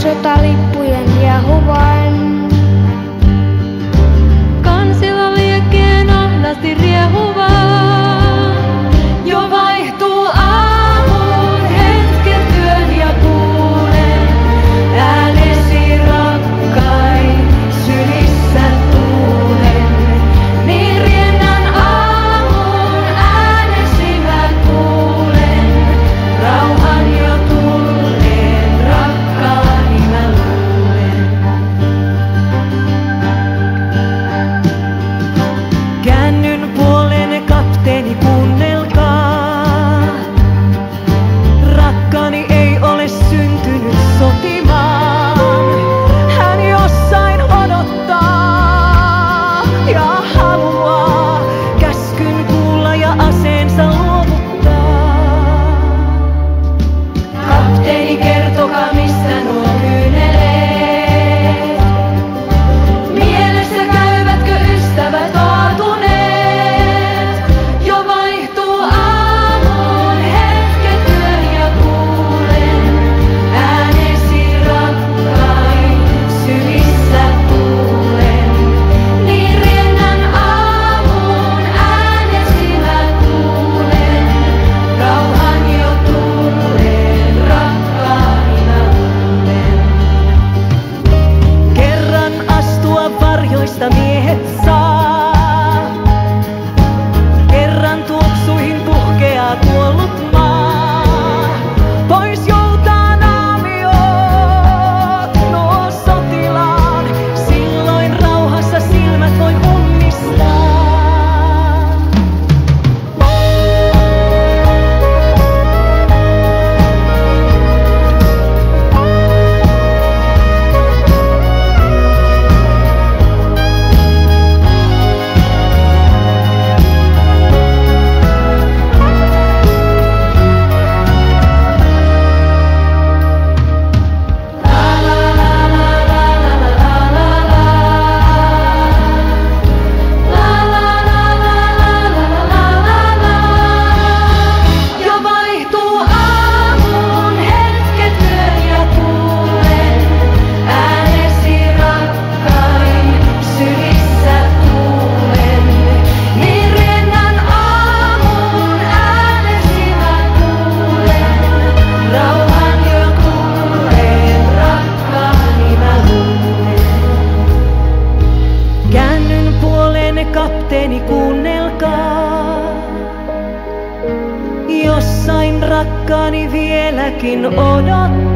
sotalippujen liehuvan. Kansilla liekkeen ahlasti riehuvaa. Jo vaihtuu aamun hetket yön ja kuulen äänesi rakkain sylissä tuulen. Niin riennän aamun äänesi mä kuulen. Rauhan jo tulleen rakkaani mä luulen. Käännyn puoleenne kapteeni, kuunnelkaa. Rakkaani ei ole syntynyt sotimaan. Hän jossain odottaa ja haluaa käskyn kuulla ja aseensa luovuttaa. Kapteeni, kertokaa mistä nuo kyyneleet. Mielessä käyvätkö ystävät kaatuneet? Jo vaihtuu aamun hetket yön ja kuulen äänesi rakkain sylissä tuulen. Niin riennän aamun äänesi mä kuulen. Rauhan jo tulleen rakkaani mä luulen. Kerran astua varjoista miehet saa. Kerran tuoksuihin puhkeaa kuollut maa. Pois joutaa naamiot nuo sotilaan. Silloin rauhassa silmät voi ummistaa. Jo vaihtuu aamun hetket yön ja kuulen äänesi rakkain sylissä tuulen. Niin riennän aamun äänesi mä kuulen. Rauhan jo tulleen rakkaani mä luulen. Käännyn puoleenne kapteeni, kuunnelkaa. Jossain rakkaani vieläkin odottaa.